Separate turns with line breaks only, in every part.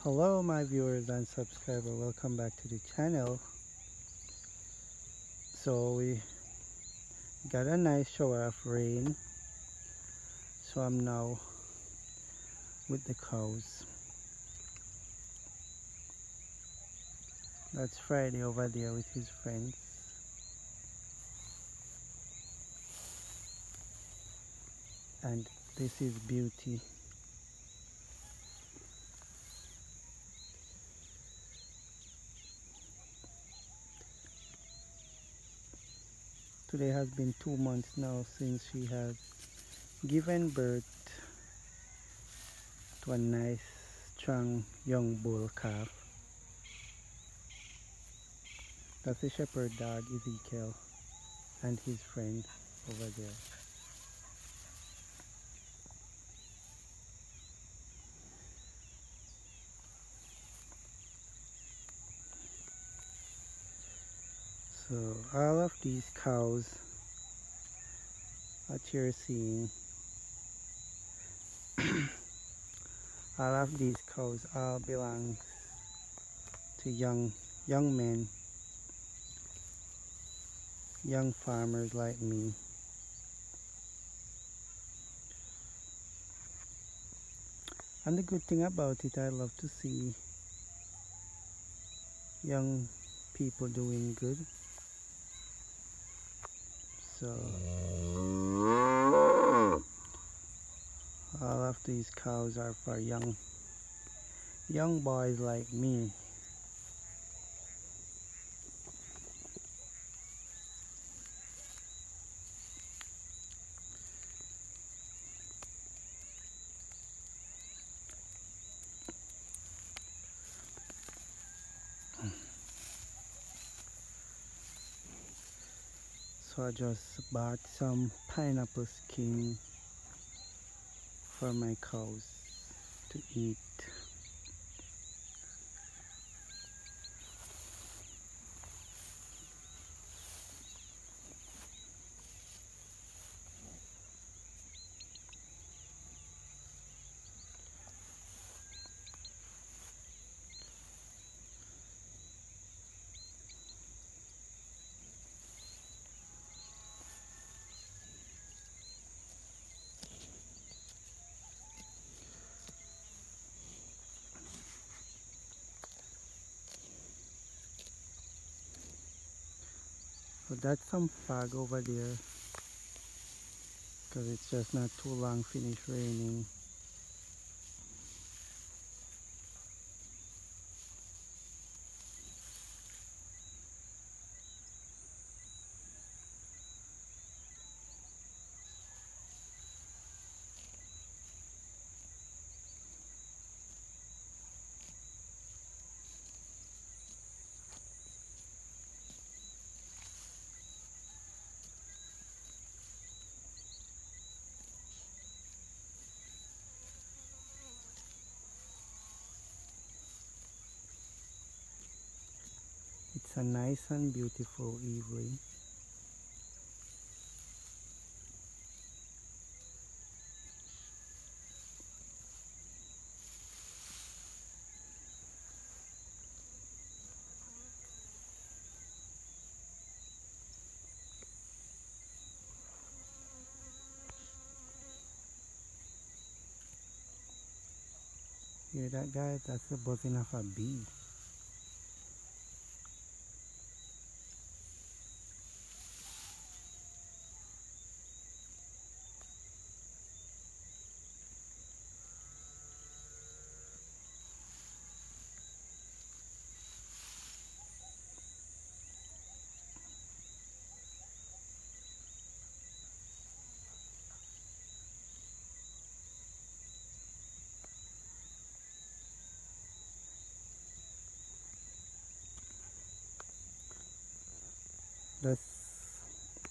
Hello my viewers and subscribers, welcome back to the channel. So we got a nice shower of rain, so I'm now with the cows. That's Friday over there with his friends, and this is Beauty. Today has been 2 months now since she has given birth to a nice strong young bull calf. That's the shepherd dog Ezekiel and his friend over there. So all of these cows that you're seeing, all of these cows all belong to young men, young farmers like me. And the good thing about it, I love to see young people doing good. So all of these cows are for young boys like me. So I just bought some pineapple skin for my cows to eat. So that's some fog over there, because it's just not too long finished raining. It's a nice and beautiful evening. Hear that, guys? That's the buzzing of a bee.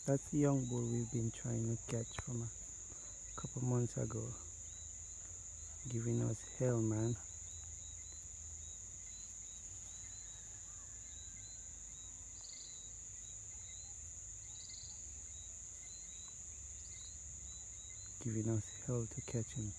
That's the young bull we've been trying to catch from a couple months ago, giving us hell, man. Giving us hell to catch him.